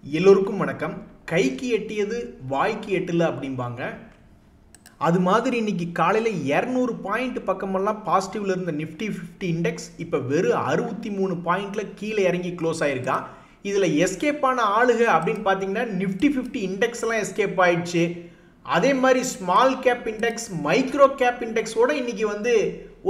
எல்லோருக்கும் வணக்கம். கைக்கு எட்டியது வாய்க்கு எட்டல அப்படிம்பாங்க. அது மாதிரி இன்னைக்கு காலையில் 200 பாயிண்ட் பக்கமெல்லாம் பாசிட்டிவ்ல இருந்த நிஃப்டி 50 இண்டெக்ஸ் இப்போ வெறும் 63 பாயிண்ட்ல கீழே இறங்கி க்ளோஸ் ஆயிருக்கான். இதில் எஸ்கேப் ஆன ஆளுக அப்படின்னு பார்த்தீங்கன்னா நிஃப்டி 50 இண்டெக்ஸ் எல்லாம் எஸ்கேப் ஆயிடுச்சு. அதே மாதிரி small cap index micro cap இண்டெக்ஸோட இன்னைக்கு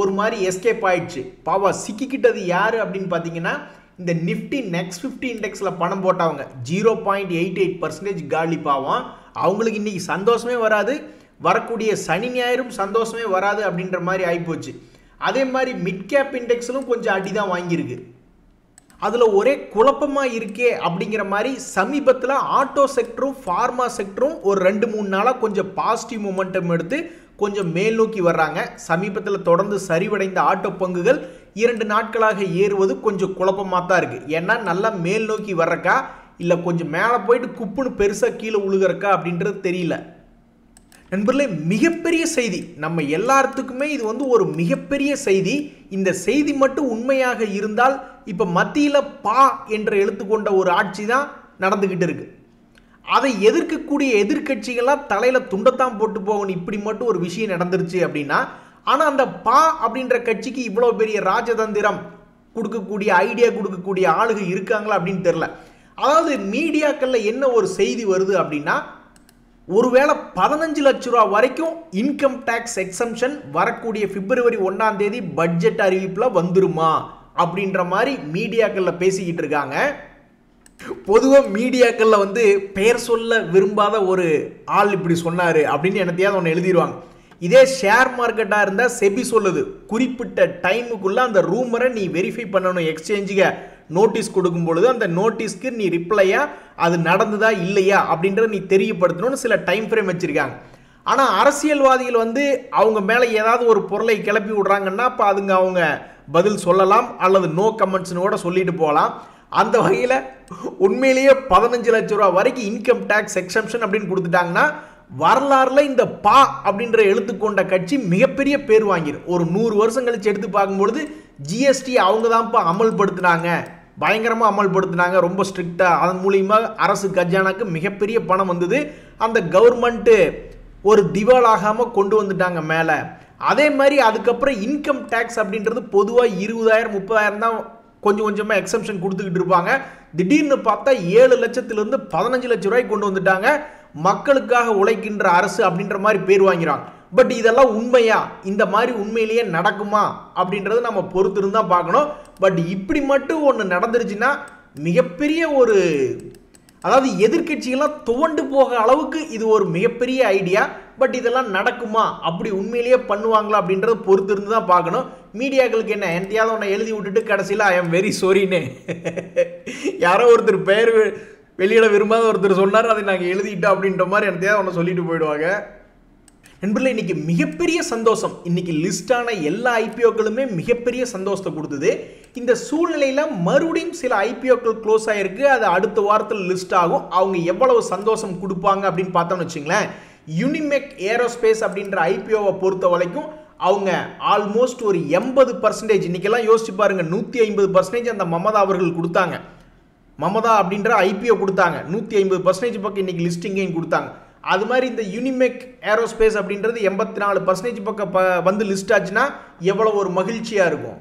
ஒரு மாதிரி எஸ்கேப் ஆயிடுச்சு. பாவா சிக்கிக்கிட்டது யாரு அப்படின்னு பார்த்தீங்கன்னா இந்த நிஃப்டி நெக்ஸ்ட் 50 இண்டெக்ஸில் பணம் போட்டவங்க 0.88% காலி பாவம். அவங்களுக்கு இன்னைக்கு சந்தோஷமே வராது, வரக்கூடிய சனி ஞாயிறும் சந்தோஷமே வராது அப்படின்ற மாதிரி ஆகிப்போச்சு. அதே மாதிரி மிட் கேப் இண்டெக்ஸிலும் கொஞ்சம் அடி தான் வாங்கியிருக்கு. அதில் ஒரே குழப்பமாக இருக்கே அப்படிங்கிற மாதிரி சமீபத்தில் ஆட்டோ செக்டரும் ஃபார்மா செக்டரும் ஒரு 2-3 நாளாக கொஞ்சம் பாசிட்டிவ் மொமெண்டம் எடுத்து கொஞ்சம் மேல் நோக்கி வர்றாங்க. சமீபத்தில் தொடர்ந்து சரிவடைந்த ஆட்டோ பங்குகள் 2 நாட்களாக ஏறுவது கொஞ்சம் குழப்பமாக தான் இருக்குது. ஏன்னா நல்லா மேல் நோக்கி வர்றக்கா இல்லை கொஞ்சம் மேலே போயிட்டு குப்புன்னு பெருசாக கீழே உழுகிறக்கா அப்படின்றது தெரியல. நண்பர்களே, மிகப்பெரிய செய்தி, நம்ம எல்லாத்துக்குமே இது ஒரு மிகப்பெரிய செய்தி. இந்த செய்தி மட்டும் உண்மையாக இருந்தால் இப்போ மத்தியில் பா என்ற எழுத்து கொண்ட ஒரு ஆட்சி தான் நடந்துக்கிட்டு இருக்கு. அதை எதிர்க்கக்கூடிய எதிர்கட்சிகள்லாம் தலையில் துண்டத்தான் போட்டு போகணும். இப்படி மட்டும் ஒரு விஷயம் நடந்துருச்சு அப்படின்னா, ஆனால் அந்த பா அப்படின்ற கட்சிக்கு இவ்வளோ பெரிய ராஜதந்திரம் கொடுக்கக்கூடிய ஐடியா கொடுக்கக்கூடிய ஆளுக இருக்காங்களா அப்படின்னு தெரில. அதாவது மீடியாக்களில் என்ன ஒரு செய்தி வருது அப்படின்னா, ஒருவேளை 15 லட்ச ரூபா வரைக்கும் இன்கம் டேக்ஸ் எக்ஸம்ஷன் வரக்கூடிய பிப்ரவரி 1ஆம் தேதி பட்ஜெட் அறிவிப்பில் வந்துருமா அப்படின்ற மாதிரி மீடியாக்களில் பேசிக்கிட்டு இருக்காங்க. பொதுவாக மீடியாக்களில் பெயர் சொல்ல விரும்பாத ஒரு ஆள் இப்படி சொன்னார் அப்படின்னு என்னத்தையாவது ஒன்று எழுதிடுவாங்க. இதே ஷேர் மார்க்கெட்டாக இருந்தால் செபி சொல்லுது, குறிப்பிட்ட டைமுக்குள்ளே அந்த ரூமரை நீ வெரிஃபை பண்ணணும். எக்ஸ்சேஞ்சுக்கு நோட்டீஸ் கொடுக்கும் பொழுது அந்த நோட்டீஸ்க்கு நீ ரிப்ளையா அது நடந்துதா இல்லையா அப்படின்றத நீ தெரியப்படுத்தணும்னு சில டைம் ஃப்ரேம் வச்சுருக்காங்க. ஆனால் அரசியல்வாதிகள் அவங்க மேலே ஏதாவது ஒரு பொருளை கிளப்பி விடுறாங்கன்னா அப்போ அவங்க பதில் சொல்லலாம் அல்லது நோ கமெண்ட்ஸ்னு கூட சொல்லிட்டு போகலாம். அந்த வகையில் உண்மையிலேயே 15 லட்ச ரூபா வரைக்கும் இன்கம் டேக்ஸ் எக்ஸம்ஷன் அப்படின்னு கொடுத்துட்டாங்கன்னா வரலாறுல இந்த பா அப்படின்ற எழுத்து கொண்ட கட்சி மிகப்பெரிய பேர் வாங்கிடும். ஒரு 100 வருஷம் கழிச்சு எடுத்து பார்க்கும்பொழுது ஜிஎஸ்டி அவங்க தான்ப்பா அமல்படுத்தினாங்க, பயங்கரமாக அமல்படுத்தினாங்க, ரொம்ப ஸ்ட்ரிக்டாக. அதன் மூலியமாக அரசு கஜானாக்கு மிகப்பெரிய பணம் வந்தது. அந்த கவர்மெண்ட்டு ஒரு திவாலாகாமல் கொண்டு வந்துட்டாங்க மேலே. அதே மாதிரி அதுக்கப்புறம் இன்கம் டேக்ஸ் அப்படின்றது பொதுவாக 20,000-30,000 தான் கொஞ்சம் கொஞ்சமாக எக்ஸம்ஷன் கொடுத்துக்கிட்டு இருப்பாங்க. திடீர்னு பார்த்தா 7 லட்சத்திலிருந்து 15 லட்ச ரூபாய்க்கு கொண்டு வந்துட்டாங்க. மக்களுக்காக உழைக்கின்ற அரசு அப்படின்ற மாதிரி பேர் வாங்கிறாங்க. பட் இதெல்லாம் உண்மையா, இந்த மாதிரி உண்மையிலேயே நடக்குமா அப்படின்றது நம்ம பொறுத்திருந்தா பார்க்கணும். பட் இப்படி மட்டும் ஒன்று நடந்துருச்சுன்னா மிகப்பெரிய ஒரு, அதாவது எதிர்கட்சிகள்லாம் துவண்டு போக அளவுக்கு இது ஒரு மிகப்பெரிய ஐடியா. பட் இதெல்லாம் நடக்குமா, அப்படி உண்மையிலேயே பண்ணுவாங்களா அப்படின்றத பொறுத்திருந்து தான் பார்க்கணும். மீடியாக்களுக்கு என்ன எந்தையாவது ஒன்று எழுதி விட்டுட்டு கடைசியில் ஐ எம் வெரி சாரின்னு யாரோ ஒருத்தர் பெயர் வெளியிட விரும்பாத ஒருத்தர் சொன்னார், அதை நாங்கள் எழுதிட்டோம் அப்படின்ற மாதிரி எந்தையாவது ஒன்று சொல்லிட்டு போயிடுவாங்க. நண்பர்களே, இன்னைக்கு மிகப்பெரிய சந்தோஷம். இன்னைக்கு லிஸ்டான எல்லா ஐபிஓக்களுமே மிகப்பெரிய சந்தோஷத்தை கொடுத்தது. இந்த சூழ்நிலையில் மறுபடியும் சில ஐபிஓக்கள் க்ளோஸ் ஆகிருக்கு. அது அடுத்த வாரத்தில் லிஸ்ட் ஆகும். அவங்க எவ்வளவு சந்தோஷம் கொடுப்பாங்க அப்படின்னு பார்த்தோம்னு வச்சுங்களேன். யூனிமெக் ஏரோஸ்பேஸ் அப்படின்ற ஐபிஓவை பொறுத்த வரைக்கும் அவங்க ஆல்மோஸ்ட் ஒரு 80%, இன்னைக்கெல்லாம் யோசிச்சு பாருங்க, 150% அந்த மமதா அவர்கள் கொடுத்தாங்க. மமதா அப்படின்ற ஐபிஓ கொடுத்தாங்க, 150% பக்கம் இன்னைக்கு லிஸ்டிங்கையும் கொடுத்தாங்க. அது மாதிரி இந்த யூனிமெக் ஏரோஸ்பேஸ் அப்படின்றது 84% பக்கம் லிஸ்ட் ஆச்சுன்னா எவ்வளோ ஒரு மகிழ்ச்சியாக இருக்கும்.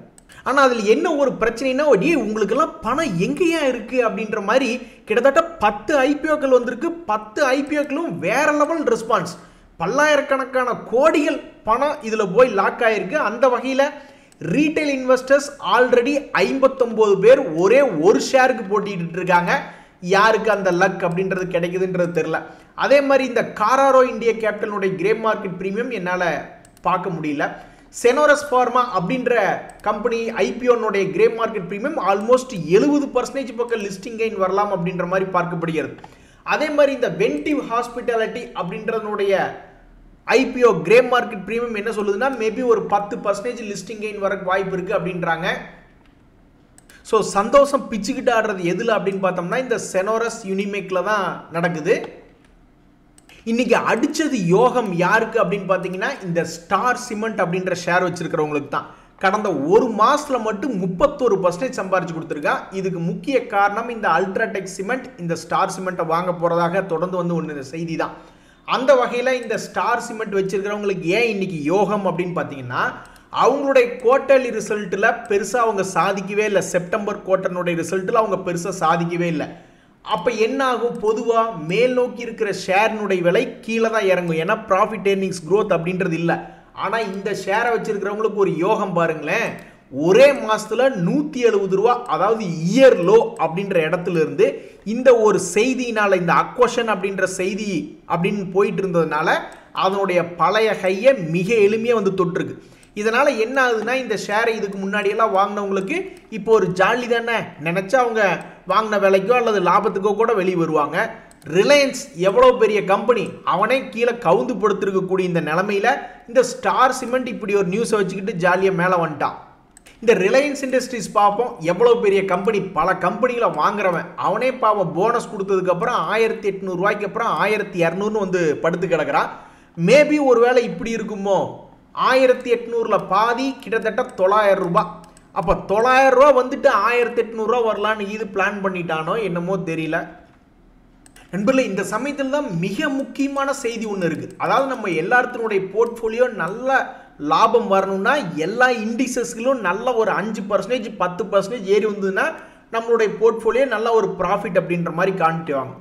ஆனால் அதில் என்ன ஒரு பிரச்சனைனா, உங்களுக்கெல்லாம் பணம் எங்கேயா இருக்குது அப்படின்ற மாதிரி கிட்டத்தட்ட 10 ஐபிஓக்கள் வந்திருக்கு. 10 ஐபிஓக்களும் வேற லெவல் ரெஸ்பான்ஸ். பல்லாயிரக்கணக்கான கோடிகள் பணம் இதில் போய் லாக் ஆகிருக்கு. அந்த வகையில் ரீட்டைல் இன்வெஸ்டர்ஸ் ஆல்ரெடி 59 பேர் ஒரே ஒரு ஷேருக்கு போட்டிட்டு இருக்காங்க. யாருக்கு அந்த லக் அப்படின்றது கிடைக்குதுன்றது தெரியல. அதே மாதிரி இந்த காராரோ இந்தியா கேபிட்டலுடைய கிரே மார்க்கெட் பிரீமியம் என்னால் பார்க்க முடியல. செனோரஸ் ஃபார்மா அப்படின்ற கம்பெனி ஐபிஓனுடைய கிரே மார்க்கெட் பிரீமியம் ஆல்மோஸ்ட் 70% பக்கம் லிஸ்டிங் கெயின் வரலாம் அப்படின்ற மாதிரி பார்க்கப்படுகிறது. அதே மாதிரி இந்த வென்டிவ் ஹாஸ்பிட்டாலிட்டி அப்படின்றதுடைய ஐபிஓ கிரே மார்க்கெட் பிரீமியம் என்ன சொல்லுதுன்னா மேபி ஒரு 10% லிஸ்டிங் கெயின் வர வாய்ப்பு இருக்குது அப்படின்றாங்க. ஸோ சந்தோஷம் பிச்சுக்கிட்டு ஆடுறது எதில் அப்படின்னு பார்த்தோம்னா இந்த செனோரஸ் யூனிமெக்கில் தான் நடக்குது. இன்னைக்கு அடிச்சது யோகம் யாருக்கு அப்படின்னு பார்த்தீங்கன்னா இந்த ஸ்டார் சிமெண்ட் அப்படின்ற ஷேர் வச்சிருக்கிறவங்களுக்கு தான். கடந்த ஒரு மாசத்துல மட்டும் 31% சம்பாரிச்சு கொடுத்துருக்கான். இதுக்கு முக்கிய காரணம் இந்த அல்ட்ராடெக் சிமெண்ட் இந்த ஸ்டார் சிமெண்ட்டை வாங்க போறதாக தொடர்ந்து வந்து ஒன்று செய்தி தான். அந்த வகையில் இந்த ஸ்டார் சிமெண்ட் வச்சிருக்கிறவங்களுக்கு ஏன் இன்னைக்கு யோகம் அப்படின்னு பார்த்தீங்கன்னா, அவங்களுடைய குவார்டர்லி ரிசல்ட்டில் பெருசாக அவங்க சாதிக்கவே இல்லை. செப்டம்பர் குவார்டர்னுடைய ரிசல்ட்டில் அவங்க பெருசாக சாதிக்கவே இல்லை. அப்போ என்ன ஆகும், பொதுவாக மேல் நோக்கி இருக்கிற ஷேர்னுடைய விலை கீழே தான் இறங்கும். ஏன்னா ப்ராஃபிட் ஏர்னிங்ஸ் க்ரோத் அப்படின்றது இல்லை. ஆனால் இந்த ஷேரை வச்சிருக்கிறவங்களுக்கு ஒரு யோகம் பாருங்களேன். ஒரே மாசத்துல 170 ரூபா, அதாவது இயர் லோ அப்படின்ற இடத்துல இருந்து இந்த ஒரு செய்தியினால, இந்த அக்வஷன் அப்படின்ற செய்தி அப்படின்னு போயிட்டு இருந்ததுனால அதனுடைய பழைய ஹையை மிக எளிமையாக வந்து தொட்டிருக்கு. இதனால என்ன ஆகுதுன்னா, இந்த ஷேரை இதுக்கு முன்னாடி எல்லாம் வாங்கினவங்களுக்கு இப்போ ஒரு ஜாலி தானே, நினைச்சா அவங்க வாங்கின விலைக்கோ அல்லது லாபத்துக்கோ கூட வெளியே வருவாங்க. ரிலையன்ஸ் எவ்வளோ பெரிய கம்பெனி, அவனே கீழே கவுந்து படுத்திருக்கக்கூடிய இந்த நிலைமையில இந்த ஸ்டார் சிமெண்ட் இப்படி ஒரு நியூஸை வச்சுக்கிட்டு ஜாலியாக மேலே வந்துட்டான். இந்த ரிலையன்ஸ் இண்டஸ்ட்ரீஸ் பார்ப்போம், எவ்வளோ பெரிய கம்பெனி, பல கம்பெனிகளை வாங்குறவன், அவனே பாவம் போனஸ் கொடுத்ததுக்கப்புறம் 1800 ரூபாய்க்கு அப்புறம் 1200 வந்து படுத்து கிடக்கிறான். மேபி ஒருவேளை இப்படி இருக்குமோ, 1800ல் பாதி கிட்டத்தட்ட 900 ரூபாய். அப்போ 900 ரூபா வந்துட்டு 1800 ரூபா வரலான்னு இது பிளான் பண்ணிட்டானோ என்னமோ தெரியல. நண்பர்களே, இந்த சமயத்தில் தான் மிக முக்கியமான செய்தி ஒன்று இருக்குது. அதாவது நம்ம எல்லாத்தினுடைய போர்ட்ஃபோலியோ நல்ல லாபம் வரணும்னா எல்லா இண்டிசஸ்களும் நல்ல ஒரு 5% 10% ஏறி வந்ததுன்னா நம்மளுடைய போர்ட்ஃபோலியோ நல்ல ஒரு ப்ராஃபிட் அப்படின்ற மாதிரி காணிட்டுவாங்க.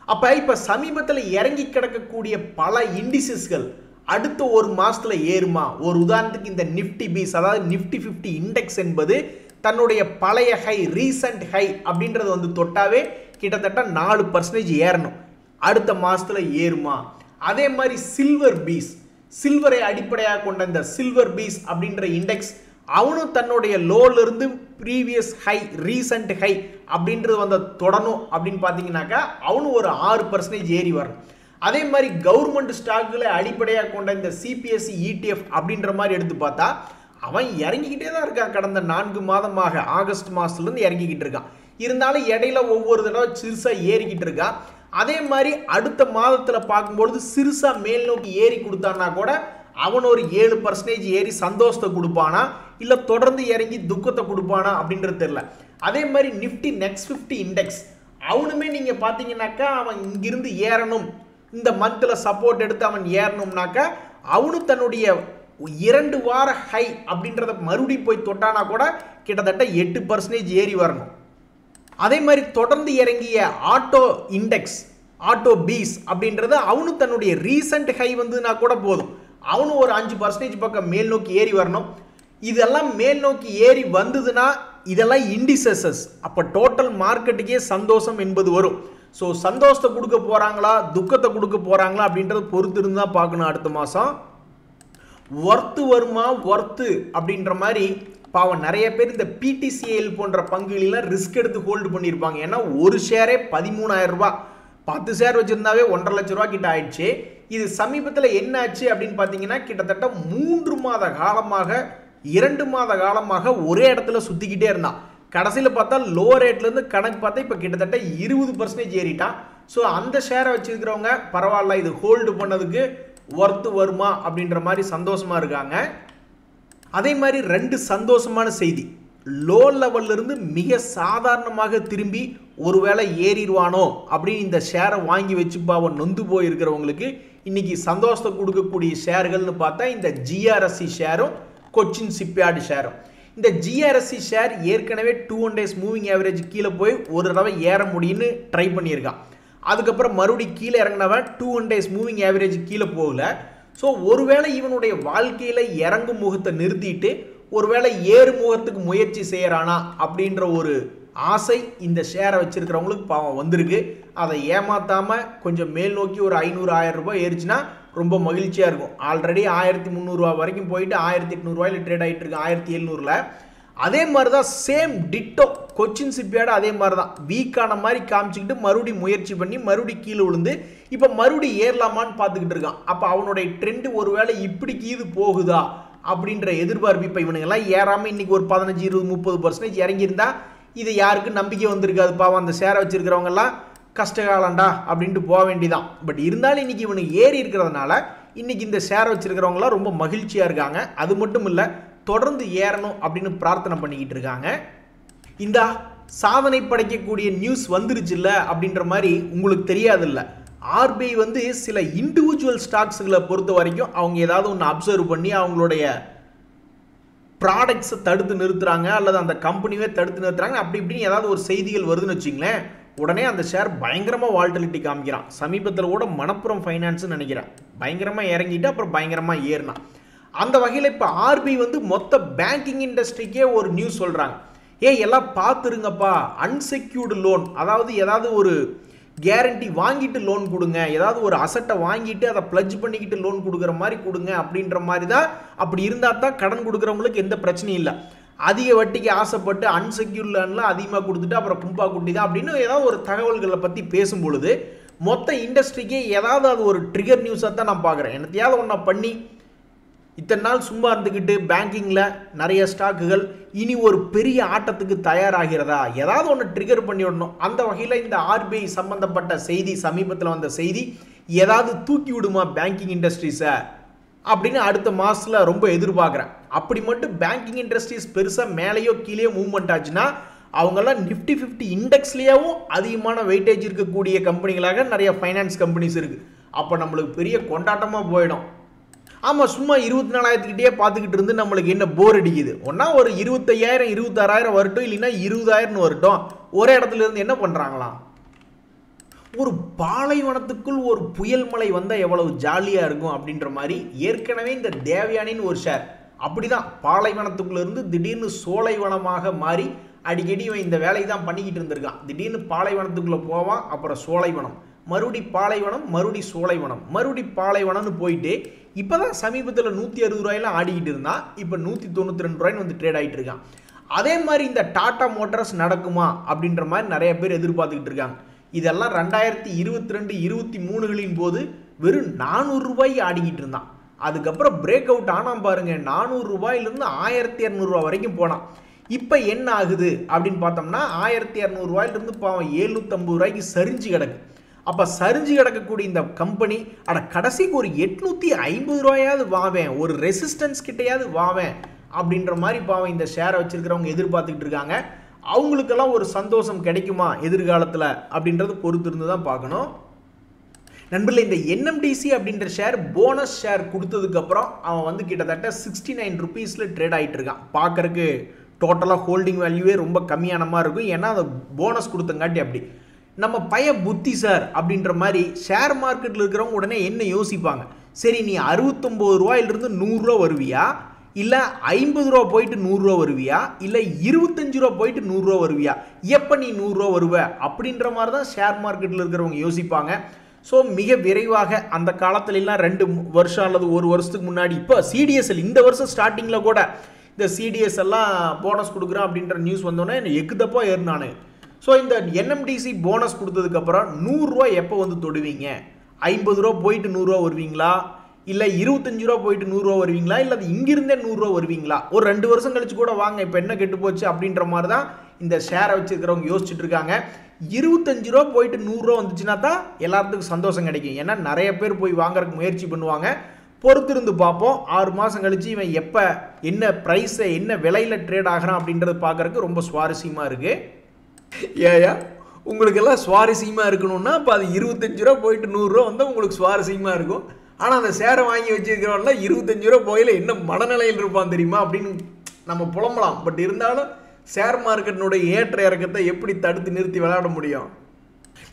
அப்போ இப்போ சமீபத்தில் இறங்கி கிடக்கக்கூடிய பல இண்டிசஸ்கள் அடுத்த ஒரு மாசத்துல ஏறுமா? ஒரு உதாரணத்துக்கு இந்த நிஃப்டி பீஸ், அதாவது நிஃப்டி 50 இண்டெக்ஸ் என்பது தன்னுடைய பழைய ஹை, ரீசன்ட் ஹை அப்படின்றது வந்து தொட்டாவே கிட்டத்தட்ட 4% ஏறணும். அடுத்த மாசத்துல ஏறுமா? அதே மாதிரி சில்வர் பீஸ், சில்வரை அடிப்படையாக கொண்ட இந்த சில்வர் பீஸ் அப்படின்ற இண்டெக்ஸ் அவனும் தன்னுடைய லோல இருந்து ப்ரீவியஸ் ஹை, ரீசன்ட் ஹை அப்படின்றது வந்து தொடணும் அப்படின்னு பார்த்தீங்கன்னாக்கா அவனும் ஒரு 6% ஏறி வரணும். அதே மாதிரி கவர்மெண்ட் ஸ்டாக்குகளை அடிப்படையாக கொண்ட இந்த சிபிஎஸ்சி இடிஎஃப் அப்படின்ற மாதிரி எடுத்து பார்த்தா அவன் இறங்கிக்கிட்டே தான் இருக்கான். கடந்த 4 மாதமாக ஆகஸ்ட் மாதத்துலேருந்து இறங்கிக்கிட்டு இருக்கான். இருந்தாலும் இடையில ஒவ்வொரு தடவை சிறுசாக ஏறிக்கிட்டு இருக்கான். அதே மாதிரி அடுத்த மாதத்தில் பார்க்கும்பொழுது சிறுசாக மேல் நோக்கி ஏறி கொடுத்தான்னா கூட அவன் ஒரு 7% ஏறி சந்தோஷத்தை கொடுப்பானா, இல்லை தொடர்ந்து இறங்கி துக்கத்தை கொடுப்பானா அப்படின்றது தெரியல. அதே மாதிரி நிஃப்டி நெக்ஸ்ட் 50 இண்டெக்ஸ் அவனுமே நீங்கள் பார்த்தீங்கன்னாக்கா அவன் இங்கிருந்து ஏறணும், இந்த மந்தில் சப்போர்ட் எடுத்து அவன் ஏறணும்னாக்கா அவனும் தன்னுடைய 2 வார ஹை அப்படின்றத மறுபடியும் போய் தொட்டானா கூட கிட்டத்தட்ட 8% ஏறி வரணும். அதே மாதிரி தொடர்ந்து இறங்கிய ஆட்டோ இண்டெக்ஸ், ஆட்டோ பீஸ் அப்படின்றது அவனும் தன்னுடைய ரீசன்ட் ஹை வந்துனா கூட போதும், அவனும் ஒரு 5% பக்கம் மேல் நோக்கி ஏறி வரணும். இதெல்லாம் மேல் நோக்கி ஏறி வந்ததுன்னா இதெல்லாம் இண்டிசஸ். அப்போ டோட்டல் மார்க்கெட்டுக்கே சந்தோஷம் என்பது வரும். ஸோ சந்தோஷத்தை கொடுக்க போகிறாங்களா, துக்கத்தை கொடுக்க போகிறாங்களா அப்படின்றத பொறுத்து இருந்தால் பார்க்கணும். அடுத்த மாதம் ஒர்த்து வருமா, ஒர்த்து அப்படின்ற மாதிரி பாவம் நிறைய பேர் இந்த பிடிசிஎல் போன்ற பங்குகளெலாம் ரிஸ்க் எடுத்து ஹோல்டு பண்ணியிருப்பாங்க. ஏன்னா ஒரு ஷேரே 13,000 ரூபாய், 10 ஷேர் வச்சுருந்தாவே 1.5 லட்ச ரூபா கிட்ட ஆயிடுச்சு. இது சமீபத்தில் என்ன ஆச்சு அப்படின்னு பார்த்தீங்கன்னா கிட்டத்தட்ட 3 மாத காலமாக 2 மாத காலமாக ஒரே இடத்துல சுற்றிக்கிட்டே இருந்தான். கடைசியில் பார்த்தா லோ ரேட்லேருந்து கணக்கு பார்த்தா இப்போ கிட்டத்தட்ட 20% ஏறிட்டான். ஸோ அந்த ஷேரை வச்சுருக்கிறவங்க பரவாயில்ல, இது ஹோல்டு பண்ணதுக்கு ஒர்த்து வருமா அப்படின்ற மாதிரி சந்தோஷமாக இருக்காங்க. அதே மாதிரி 2 சந்தோஷமான செய்தி. லோ லெவல்ல இருந்து மிக சாதாரணமாக திரும்பி ஒருவேளை ஏறிடுவானோ அப்படின்னு இந்த ஷேரை வாங்கி வச்சு பாவம் நொந்து போயிருக்கிறவங்களுக்கு இன்னைக்கு சந்தோஷத்தை கொடுக்கக்கூடிய ஷேர்கள்னு பார்த்தா இந்த ஜிஆர்எஸ்சி ஷேரும் கொச்சின் ஷிப்யார்டு ஷேரும். இந்த ஜிஆர்எஸ்சி ஷேர் ஏற்கனவே 200 days மூவிங் ஆவரேஜ் கீழே போய் ஒரு தடவை ஏற முடியும்னு ட்ரை பண்ணியிருக்கான். அதுக்கப்புறம் மறுபடியும் கீழே இறங்கினவன் 200 days மூவிங் ஆவரேஜ் கீழே போகல. ஸோ ஒருவேளை இவனுடைய வாழ்க்கையில் இறங்கும் முகத்தை நிறுத்திட்டு ஒருவேளை ஏறு முகத்துக்கு முயற்சி செய்கிறானா அப்படின்ற ஒரு ஆசை இந்த ஷேரை வச்சிருக்கிறவங்களுக்கு பாவம் வந்திருக்கு. அதை ஏமாத்தாமல் கொஞ்சம் மேல் நோக்கி ஒரு 500-1000 ரூபாய் ஏறிச்சுன்னா ரொம்ப மகிழ்ச்சியாக இருக்கும். ஆல்ரெடி 1300 ரூபா வரைக்கும் போயிட்டு 1800 ரூபாயில் ட்ரேட் ஆகிட்டு இருக்கு 1700ல். அதே மாதிரி தான் சேம் டிட்டோ கொச்சின் ஷிப்யார்டு அதே மாதிரி தான் வீக்கான மாதிரி காமிச்சிக்கிட்டு மறுபடியும் முயற்சி பண்ணி மறுபடியும் கீழே விழுந்து இப்போ மறுபடியும் ஏறலாமான்னு பார்த்துக்கிட்டு இருக்கான். அப்போ அவனுடைய ட்ரெண்டு ஒருவேளை இப்படி கீது போகுதா அப்படின்ற எதிர்பார்ப்பு. இப்போ இவனுங்கெல்லாம் ஏறாமல் இன்றைக்கி ஒரு 15-20-30% இறங்கியிருந்தா இது யாருக்கு நம்பிக்கை வந்திருக்காது. பாவம் அந்த ஷேரை வச்சுருக்கிறவங்கெல்லாம் கஷ்டகாலண்டா அப்படின்ட்டு போக வேண்டியதான். பட் இருந்தாலும் இன்றைக்கி இவனுக்கு ஏறி இருக்கிறதுனால இன்றைக்கி இந்த ஷேரை வச்சுருக்கிறவங்களாம் ரொம்ப மகிழ்ச்சியாக இருக்காங்க. அது மட்டும் இல்லை, தொடர்ந்து ஏறணும் அப்படின்னு பிரார்த்தனை பண்ணிக்கிட்டு இருக்காங்க. இந்த சாதனை படைக்கக்கூடிய நியூஸ் வந்துருச்சுல்ல அப்படின்ற மாதிரி உங்களுக்கு தெரியாதுல்ல. ஆர்பிஐ வந்து சில இண்டிவிஜுவல் ஸ்டாக்ஸ்களை பொறுத்த வரைக்கும் அவங்க ஏதாவது ஒன்று அப்சர்வ் பண்ணி அவங்களுடைய ப்ராடக்ட்ஸை தடுத்து நிறுத்துறாங்க அல்லது அந்த கம்பெனியே தடுத்து நிறுத்துறாங்க, அப்படி இப்படின்னு ஏதாவது ஒரு செய்திகள் வருதுன்னு வச்சுங்களேன், உடனே அந்த ஷேர் பயங்கரமாக வால்டிலிட்டி காமிக்கிறான். சமீபத்தில் கூட மணப்புரம் ஃபைனான்ஸ்னு நினைக்கிறேன் பயங்கரமாக இறங்கிட்டு அப்புறம் பயங்கரமாக ஏறினான். அந்த வகையில் இப்போ ஆர்பிஐ வந்து மொத்த பேங்கிங் இண்டஸ்ட்ரிக்கே ஒரு நியூஸ் சொல்கிறாங்க. எல்லாம் பார்த்துருங்கப்பா, அன்செக்யூர்டு லோன், அதாவது ஏதாவது ஒரு கேரண்டி வாங்கிட்டு லோன் கொடுங்க, ஏதாவது ஒரு அசட்டை வாங்கிட்டு அதை பிளட்ஜ் பண்ணிக்கிட்டு லோன் கொடுக்குற மாதிரி கொடுங்க அப்படின்ற மாதிரி தான். அப்படி இருந்தால் தான் கடன் கொடுக்குறவங்களுக்கு எந்த பிரச்சனையும் இல்லை. அதிக வட்டிக்கு ஆசைப்பட்டு அன்செக்யூர் லோன்லாம் அதிகமாக கொடுத்துட்டு அப்புறம் கும்பா குட்டி தான் அப்படின்னு ஏதாவது ஒரு தகவல்களை பற்றி பேசும் பொழுது மொத்த இண்டஸ்ட்ரிக்கே ஏதாவது அது ஒரு ட்ரிகர் நியூஸாக தான் நான் பார்க்குறேன். என்னத்தையாவது ஒன்றா பண்ணி இத்தனை நாள் சும்மா இருந்துக்கிட்டு பேங்கிங்கில் நிறைய ஸ்டாக்குகள் இனி ஒரு பெரிய ஆட்டத்துக்கு தயாராகிறதா, ஏதாவது ஒன்று ட்ரிகர் பண்ணி விடணும். அந்த வகையில் இந்த ஆர்பிஐ சம்பந்தப்பட்ட செய்தி, சமீபத்தில் வந்த செய்தி ஏதாவது தூக்கி விடுமா பேங்கிங் இண்டஸ்ட்ரீஸை அப்படின்னு அடுத்த மாதத்தில் ரொம்ப எதிர்பார்க்குறேன். அப்படி மட்டும் பேங்கிங் இண்டஸ்ட்ரீஸ் பெருசாக மேலேயோ கீழேயோ மூவ்மெண்ட் ஆச்சுன்னா அவங்கெல்லாம் நிஃப்டி 50 இண்டெக்ஸ்லேயும் அதிகமான வெயிட்டேஜ் இருக்கக்கூடிய கம்பெனிகளாக நிறைய ஃபைனான்ஸ் கம்பெனிஸ் இருக்குது. அப்போ நம்மளுக்கு பெரிய கொண்டாட்டமாக போயிடும். ஆமாம், சும்மா 24,000 பார்த்துக்கிட்டு இருந்து நம்மளுக்கு என்ன போர் அடிக்குது? ஒன்றா ஒரு 25,000 26,000 வரட்டும், இல்லைன்னா 20,000 வரட்டும். ஒரே இடத்துல இருந்து என்ன பண்ணுறாங்களாம்? ஒரு பாலைவனத்துக்குள் ஒரு புயல் மழை வந்தால் எவ்வளவு ஜாலியாக இருக்கும் அப்படின்ற மாதிரி ஏற்கனவே இந்த தேவயானின்னு ஒரு ஷேர் அப்படி தான் பாலைவனத்துக்குள்ளேருந்து திடீர்னு சோலைவனமாக மாறி அடிக்கடி இவன் இந்த வேலையை தான் பண்ணிக்கிட்டு இருந்திருக்கான். திடீர்னு பாலைவனத்துக்குள்ளே போவான், அப்புறம் சோலைவனம், மறுபடி பாலைவனம், மறுபடி சோலைவனம், மறுபடி பாலைவனம்னு போயிட்டு இப்போ தான் சமீபத்தில் 160 ரூபாயெல்லாம் ஆடிக்கிட்டு இருந்தான். இப்போ 192 ரூபாய்னு வந்து ட்ரேட் ஆகிட்டு இருக்கான். அதே மாதிரி இந்த டாடா மோட்டார்ஸ் நடக்குமா அப்படின்ற மாதிரி நிறைய பேர் எதிர்பார்த்துக்கிட்டு இருக்காங்க. இதெல்லாம் 2022-23களின் போது வெறும் 400 ரூபாய் ஆடிக்கிட்டு இருந்தான். அதுக்கப்புறம் பிரேக் அவுட் ஆனால் பாருங்க, 400 ரூபாயிலிருந்து 1200 ரூபா வரைக்கும் போனான். இப்போ என்ன ஆகுது அப்படின்னு பார்த்தோம்னா 1200 ரூபாயிலிருந்து பாவம் 750 ரூபாய்க்கு சரிஞ்சு கிடக்கு. அப்போ சரிஞ்சு கிடக்கக்கூடிய இந்த கம்பெனி கடைசிக்கு ஒரு 850 ரூபாயாவது வாவேன், ஒரு ரெசிஸ்டன்ஸ் கிட்டையாவது வாவேன் அப்படின்ற மாதிரி பாவம் இந்த ஷேரை வச்சிருக்கிறவங்க எதிர்பார்த்துக்கிட்டு இருக்காங்க. அவங்களுக்கெல்லாம் ஒரு சந்தோஷம் கிடைக்குமா எதிர்காலத்தில் அப்படின்றது பொறுத்து இருந்து தான் பார்க்கணும். நண்பர்களே, இந்த என்எம்டிசி அப்படின்ற ஷேர் போனஸ் ஷேர் கொடுத்ததுக்கப்புறம் அவன் வந்து கிட்டத்தட்ட 69 ருபீஸில் ட்ரேட் ஆகிட்டு இருக்கான். பார்க்கறக்கு டோட்டலாக ஹோல்டிங் வேல்யூவே ரொம்ப கம்மியான மாதிரி இருக்கும். ஏன்னா அதை போனஸ் கொடுத்தங்காட்டி அப்படி நம்ம புத்தி சார் அப்படின்ற மாதிரி ஷேர் மார்க்கெட்டில் இருக்கிறவங்க உடனே என்ன யோசிப்பாங்க, சரி நீ 69 ரூபாயிலிருந்து 100 ரூபா வருவியா, இல்லை 50 ரூபா போயிட்டு 100 ரூபா வருவியா, இல்லை 25 ரூபா போயிட்டு 100 ரூபா வருவியா, எப்போ நீ 100 ரூபா வருவ அப்படின்ற மாதிரி தான் ஷேர் மார்க்கெட்டில் இருக்கிறவங்க யோசிப்பாங்க. ஸோ மிக விரைவாக அந்த காலத்துலலாம் 2 வருஷம் அல்லது 1 வருஷத்துக்கு முன்னாடி இப்போ சிடிஎஸ்எல் இந்த வருஷம் ஸ்டார்டிங்கில் கூட இந்த சிடிஎஸ் எல்லாம் போனஸ் கொடுக்குறேன் அப்படின்ற நியூஸ் வந்தோன்னே எக்குதப்போ ஏறினானு. ஸோ இந்த என்எம்டிசி போனஸ் கொடுத்ததுக்கப்புறம் 100 ரூபா எப்போ வந்து தொடுவீங்க? 50 ரூபா போயிட்டு 100 ரூபா வருவீங்களா, இல்லை 25 ரூபா போயிட்டு 100 ரூபா வருவீங்களா, இல்லை அது இங்கிருந்தே 100 ரூபா வருவீங்களா? ஒரு 2 வருஷம் கழிச்சு கூட வாங்க, இப்போ என்ன கெட்டு போச்சு அப்படின்ற மாதிரி தான் இந்த ஷேரை வச்சுருக்கிறவங்க யோசிச்சுட்டு இருக்காங்க. 25 ரூபா போயிட்டு 100 ரூபா வந்துச்சுன்னா தான் எல்லாத்துக்கும் சந்தோஷம் கிடைக்கும். ஏன்னா நிறைய பேர் போய் வாங்குறதுக்கு முயற்சி பண்ணுவாங்க. பொறுத்திருந்து பார்ப்போம். 6 மாதம் கழிச்சு இவன் எப்போ என்ன ப்ரைஸை என்ன விலையில் ட்ரேட் ஆகிறான் அப்படின்றது பார்க்குறதுக்கு ரொம்ப சுவாரஸ்யமாக இருக்குது. ஏயா உங்களுக்கெல்லாம் சுவாரஸ்யமாக இருக்கணும்னா இப்போ அது 25 ரூபா போயிட்டு 100 ரூபா வந்தால் உங்களுக்கு சுவாரஸ்யமாக இருக்கும். ஆனால் அந்த ஷேரை வாங்கி வச்சுருக்கிறவங்களாம் 25 ரூபா போயில என்ன மனநிலையில் இருப்பான் தெரியுமா அப்படின்னு நம்ம புலம்பலாம். பட் இருந்தாலும் ஷேர் மார்க்கெட்டினுடைய ஏற்ற இறக்கத்தை எப்படி தடுத்து நிறுத்தி விளையாட முடியும்?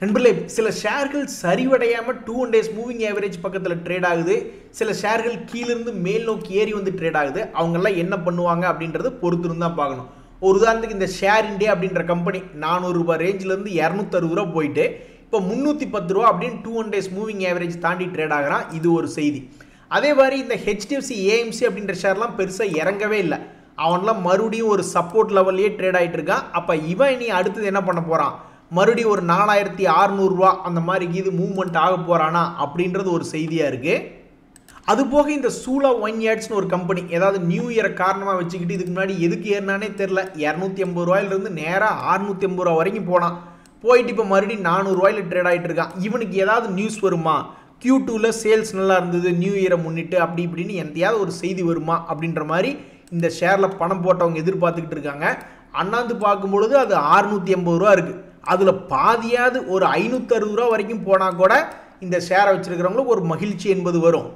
நண்பர்களே, சில ஷேர்கள் சரிவடையாமல் 2 days மூவிங் ஆவரேஜ் பக்கத்தில் ட்ரேட் ஆகுது. சில ஷேர்கள் கீழிருந்து மேல் நோக்கி ஏறி வந்து ட்ரேட் ஆகுது. அவங்கெல்லாம் என்ன பண்ணுவாங்க அப்படின்றது பொறுத்திருந்து தான் பார்க்கணும். ஒரு உதாரணத்துக்கு இந்த ஷேர் இண்டியா அப்படின்ற கம்பெனி 400 ரூபாய் ரேஞ்சிலேருந்து 260 ரூபா போயிட்டு இப்போ 310 ரூபா அப்படின்னு 2 days மூவிங் ஆவரேஜ் தாண்டி ட்ரேட் ஆகிறான். இது ஒரு செய்தி. அதே மாதிரி இந்த ஹெச்டிஎஃப்சி ஏஎம்சி அப்படின்ற ஷேர்லாம் பெருசாக இறங்கவே இல்லை. அவன்லாம் மறுபடியும் ஒரு சப்போர்ட் லெவல்லையே ட்ரேட் ஆகிட்டு இருக்கான். அப்போ இவன் நீ அடுத்தது என்ன பண்ண போகிறான்? மறுபடியும் ஒரு 4600 ரூபா அந்த மாதிரி இது மூவ்மெண்ட் ஆக போகிறானா அப்படின்றது ஒரு செய்தியாக இருக்குது. அதுபோக இந்த சூலா ஒயின்யார்ட்ஸ்னு ஒரு கம்பெனி ஏதாவது நியூ இயரை காரணமாக வச்சுக்கிட்டு இதுக்கு முன்னாடி எதுக்கு ஏறினானே தெரில, 280 ரூபாயிலிருந்து நேராக 680 ரூபா வரைக்கும் போனான். போயிட்டு இப்போ மறுபடியும் 400 ரூபாயில் ட்ரேட் ஆகிட்டு இருக்கான். இவனுக்கு ஏதாவது நியூஸ் வருமா? Q2ல் சேல்ஸ் நல்லா இருந்தது நியூ இயரை முன்னிட்டு அப்படி இப்படின்னு எந்தையாவது ஒரு செய்தி வருமா அப்படின்ற மாதிரி இந்த ஷேரில் பணம் போட்டவங்க எதிர்பார்த்துக்கிட்டு இருக்காங்க. அண்ணாந்து பார்க்கும்பொழுது அது 680 ரூபா இருக்குது. அதில் பாதியாவது ஒரு 560 ரூபா வரைக்கும் போனால் கூட இந்த ஷேரை வச்சுருக்கிறவங்களுக்கு ஒரு மகிழ்ச்சி என்பது வரும்.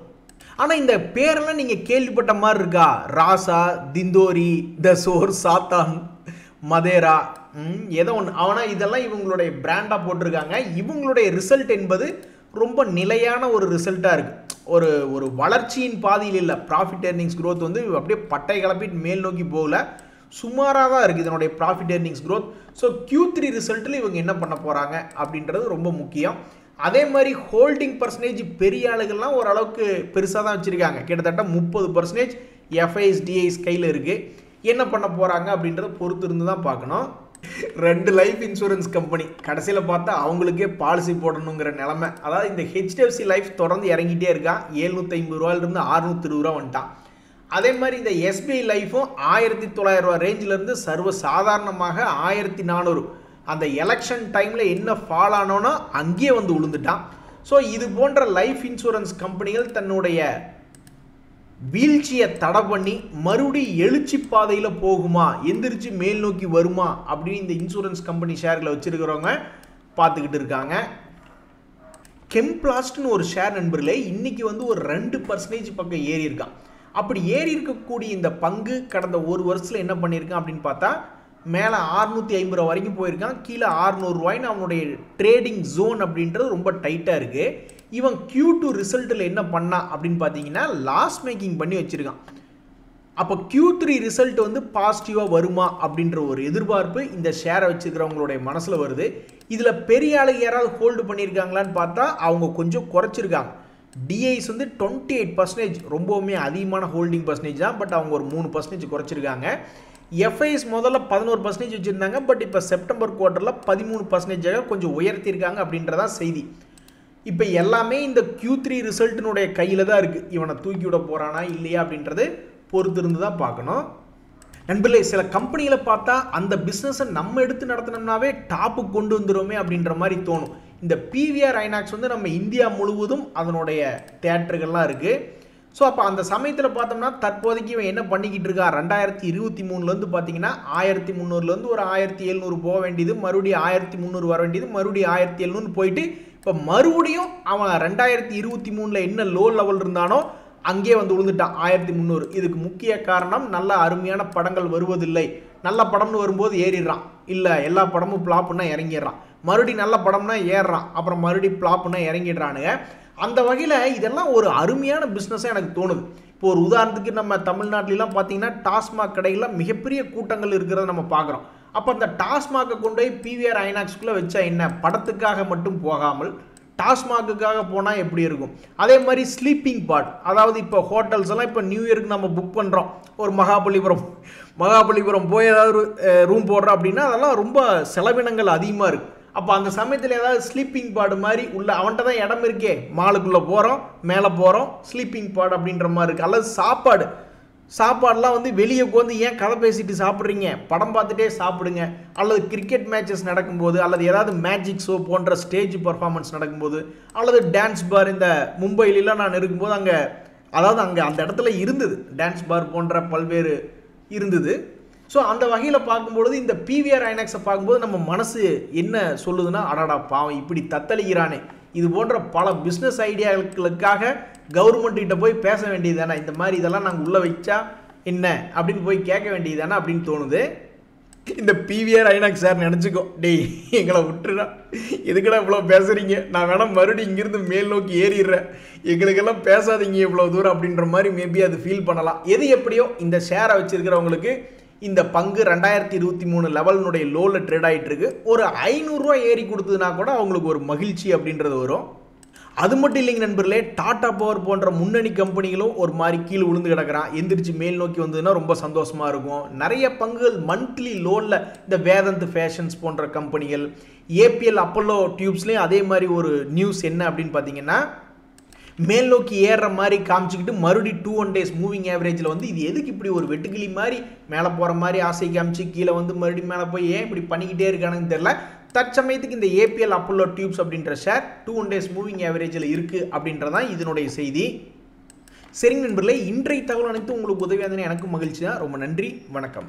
ஆனால் இந்த பேரெல்லாம் நீங்கள் கேள்விப்பட்ட மாதிரி இருக்கா? ராசா, திந்தோரி, தசோர், சாத்தான், மதேரா, ஏதோ ஒன்று. ஆனால் இதெல்லாம் இவங்களுடைய பிராண்டாக போட்டிருக்காங்க. இவங்களுடைய ரிசல்ட் என்பது ரொம்ப நிலையான ஒரு ரிசல்ட்டாக இருக்குது. ஒரு வளர்ச்சியின் பாதையில் இல்லை. ப்ராஃபிட் ஏர்னிங்ஸ் க்ரோத் வந்து அப்படியே பட்டை கிளப்பிட்டு மேல் நோக்கி போகல, சுமாராக தான் இருக்குது இதனுடைய profit earnings growth. So Q3 ரிசல்ட்டில் இவங்க என்ன பண்ண போகிறாங்க அப்படின்றது ரொம்ப முக்கியம். அதே மாதிரி ஹோல்டிங் பர்சன்டேஜ் பெரிய ஆளுகள்லாம் ஓரளவுக்கு பெருசாக தான் வச்சுருக்காங்க. கிட்டத்தட்ட 30% FIS DIS கையில் இருக்குது. என்ன பண்ண போகிறாங்க அப்படின்றத பொறுத்து இருந்து தான் பார்க்கணும். 2 லைஃப் இன்சூரன்ஸ் கம்பெனி கடைசியில் பார்த்தா அவங்களுக்கே பாலிசி போடணுங்கிற நிலமை. அதாவது இந்த HDFC லைஃப் தொடர்ந்து இறங்கிட்டே இருக்கான். 750 ரூபாயிலிருந்து 620 ரூபா வந்துட்டான். அதே மாதிரி இந்த SBI லைஃப்பும் 1900 ரூபா ரேஞ்சிலேருந்து சர்வ சாதாரணமாக 1400, அந்த எலெக்ஷன் டைமில் என்ன ஃபால் ஆனோன்னா அங்கேயே வந்து விழுந்துட்டான். ஸோ இது போன்ற லைஃப் இன்சூரன்ஸ் கம்பெனிகள் தன்னுடைய வீழ்ச்சியை தடை பண்ணி மறுபடியும் எழுச்சி பாதையில் போகுமா, எந்திரிச்சு மேல் நோக்கி வருமா அப்படின்னு இந்த இன்சூரன்ஸ் கம்பெனி ஷேர்களை வச்சுருக்கிறவங்க பார்த்துக்கிட்டு இருக்காங்க. கெம்ப்ளாஸ்ட்னு ஒரு ஷேர் நண்பர்களே இன்றைக்கி வந்து ஒரு 2% பக்கம் ஏறி இருக்கான். அப்படி ஏறி இருக்கக்கூடிய இந்த பங்கு கடந்த ஒரு வருஷத்தில் என்ன பண்ணியிருக்கான் அப்படின்னு பார்த்தா மேலே 650 ரூபா வரைக்கும் போயிருக்கான். கீழே 600 ரூபாய்னு அவனுடைய ட்ரேடிங் ஜோன் அப்படின்றது ரொம்ப டைட்டாக இருக்குது. இவன் Q2 ரிசல்ட்டில் என்ன பண்ணான் அப்படின்னு பார்த்தீங்கன்னா லாஸ் மேக்கிங் பண்ணி வச்சுருக்கான். அப்போ Q3 ரிசல்ட் வந்து பாசிட்டிவாக வருமா அப்படின்ற ஒரு எதிர்பார்ப்பு இந்த ஷேரை வச்சுருக்கிறவங்களுடைய மனசில் வருது. இதில் பெரிய ஆளுங்க யாராவது ஹோல்டு பண்ணியிருக்காங்களான்னு பார்த்தா அவங்க கொஞ்சம் குறைச்சிருக்காங்க. DIS வந்து 28%, ரொம்பவுமே அதிகமான ஹோல்டிங் பர்சன்டேஜ் தான். பட் அவங்க ஒரு 3% குறைச்சிருக்காங்க. FIS முதல்ல 11% வச்சுருந்தாங்க. பட் இப்போ செப்டம்பர் குவார்ட்டரில் 13% கொஞ்சம் உயர்த்தியிருக்காங்க அப்படின்றதான் செய்தி. இப்போ எல்லாமே இந்த Q3 ரிசல்ட்டினுடைய கையில் தான் இருக்குது. இவனை தூக்கி விட போகிறானா இல்லையா அப்படின்றது பொறுத்து இருந்து தான் பார்க்கணும். நண்பர்களே, சில கம்பெனிகளை பார்த்தா அந்த பிஸ்னஸை நம்ம எடுத்து நடத்தினோம்னாவே டாப்புக்கு கொண்டு வந்துடுவோமே அப்படின்ற மாதிரி தோணும். இந்த PVR INOX வந்து நம்ம இந்தியா முழுவதும் அதனுடைய தியேட்டர்கள்லாம் இருக்குது. ஸோ அப்போ அந்த சமயத்தில் பார்த்தோம்னா தற்போதைக்கு இவன் என்ன பண்ணிக்கிட்டு இருக்கா, 2023 பார்த்தீங்கன்னா 1300 ஒரு 1700 போக வேண்டியது, மறுபடியும் 1300 வர வேண்டியது, மறுபடியும் 1700 போயிட்டு இப்போ மறுபடியும் அவன் 2023 என்ன லோ லெவல் இருந்தானோ அங்கே வந்து விழுந்துட்டான் 1300. இதுக்கு முக்கிய காரணம் நல்ல அருமையான படங்கள் வருவதில்லை. நல்ல படம்னு வரும்போது ஏறிடுறான், இல்லை எல்லா படமும் பிளாப்புன்னா இறங்கிடுறான், மறுபடியும் நல்ல படம்னா ஏறுறான், அப்புறம் மறுபடியும் பிளாப்புன்னா இறங்கிடுறானுங்க. அந்த வகையில் இதெல்லாம் ஒரு அருமையான பிஸ்னஸாக எனக்கு தோணுது. இப்போ ஒரு உதாரணத்துக்கு நம்ம தமிழ்நாட்டிலாம் பார்த்தீங்கன்னா டாஸ்மாக் கடைகளில் மிகப்பெரிய கூட்டங்கள் இருக்கிறத நம்ம பார்க்குறோம். அப்போ அந்த டாஸ்மாகை கொண்டு போய் PVR INOXக்குள்ளே வச்சா என்ன, படத்துக்காக மட்டும் போகாமல் டாஸ்மாகுக்காக போனால் எப்படி இருக்கும். அதே மாதிரி ஸ்லீப்பிங் பாட், அதாவது இப்போ ஹோட்டல்ஸ் எல்லாம் இப்போ நியூ இயருக்கு நம்ம புக் பண்ணுறோம், ஒரு மகாபலிபுரம் போய் ஏதாவது ரூம் போடுறோம் அப்படின்னா அதெல்லாம் ரொம்ப செலவினங்கள் அதிகமாக இருக்குது. அப்போ அந்த சமயத்தில் ஏதாவது ஸ்லீப்பிங் பாடு மாதிரி உள்ள அவன்கிட்ட தான் இடம் இருக்கே, மாலுக்குள்ளே போகிறோம், மேலே போகிறோம், ஸ்லீப்பிங் பாடு அப்படின்ற மாதிரி இருக்குது. அல்லது சாப்பாடுலாம் வந்து வெளியே உட்காந்து ஏன் கதை பேசிட்டு சாப்பிட்றீங்க, படம் பார்த்துட்டே சாப்பிடுங்க. அல்லது கிரிக்கெட் மேட்சஸ் நடக்கும்போது, அல்லது ஏதாவது மேஜிக் ஷோ போன்ற ஸ்டேஜ் பர்ஃபார்மன்ஸ் நடக்கும்போது, அல்லது டான்ஸ் பார் இந்த மும்பையிலாம் நான் இருக்கும்போது அங்கே அந்த இடத்துல இருந்தது டான்ஸ் பார் போன்ற பல்வேறு இருந்தது. ஸோ அந்த வகையில் பார்க்கும்பொழுது இந்த PVR INOXை பார்க்கும்போது நம்ம மனசு என்ன சொல்லுதுன்னா, அடாடா பாவம் இப்படி தத்தளிக்கிறானே, இது போன்ற பல பிஸ்னஸ் ஐடியாக்களுக்காக கவர்மெண்ட் கிட்ட போய் பேச வேண்டியது தானே, இந்த மாதிரி இதெல்லாம் நாங்கள் உள்ளே வச்சா என்ன அப்படின்னு போய் கேட்க வேண்டியது தானே அப்படின்னு தோணுது. இந்த PVR INOX சார் நினச்சிக்கோ, டேய் எங்களை விட்டுறா, எதுக்கடா இவ்வளோ பேசுகிறீங்க, நான் வேணா மறுபடியும் இங்கிருந்து மேல் நோக்கி ஏறிடுறேன், எங்களுக்கெல்லாம் பேசாதீங்க இவ்வளோ தூரம் அப்படின்ற மாதிரி மேபி அது ஃபீல் பண்ணலாம். எது எப்படியோ இந்த ஷேரை வச்சுருக்கிறவங்களுக்கு இந்த பங்கு 2023 லெவலினுடைய லோவில் ட்ரேட் ஆகிட்டு இருக்கு. ஒரு 500 ரூபா ஏறி கொடுத்ததுனா கூட அவங்களுக்கு ஒரு மகிழ்ச்சி அப்படின்றது வரும். அது மட்டும் இல்லைங்க நண்பர்களே, டாடா பவர் போன்ற முன்னணி கம்பெனிகளும் ஒரு மாதிரி கீழே விழுந்து கிடக்கிறான். எந்திரிச்சு மேல் நோக்கி வந்ததுன்னா ரொம்ப சந்தோஷமாக இருக்கும். நிறைய பங்குகள் மந்த்லி லோனில் இந்த வேதந்த் ஃபேஷன்ஸ் போன்ற கம்பெனிகள், APL அப்பல்லோ டியூப்ஸ்லேயும் அதே மாதிரி ஒரு நியூஸ் என்ன அப்படின்னு பார்த்தீங்கன்னா, மேல் நோக்கி ஏறுற மாதிரி காமிச்சிக்கிட்டு மறுபடியும் 21 days மூவிங் ஆவரேஜில் வந்து இது எதுக்கு இப்படி ஒரு வெட்டுக்கிளி மாதிரி மேலே போகிற மாதிரி ஆசை காமிச்சு கீழே வந்து மறுபடியும் மேலே போய் ஏன் இப்படி பண்ணிக்கிட்டே இருக்கானுன்னு தெரியல. தற்சமயத்துக்கு இந்த APL அப்பல்லோ டியூப்ஸ் அப்படின்ற ஷேர் 21 days மூவிங் ஆவரேஜில் இருக்குது அப்படின்றதான் இதனுடைய செய்தி. சரிங்க நண்பர்களே, இன்றைய தகவல் அனைத்தும் உங்களுக்கு உதவியாக எனக்கும் மகிழ்ச்சி தான். ரொம்ப நன்றி, வணக்கம்.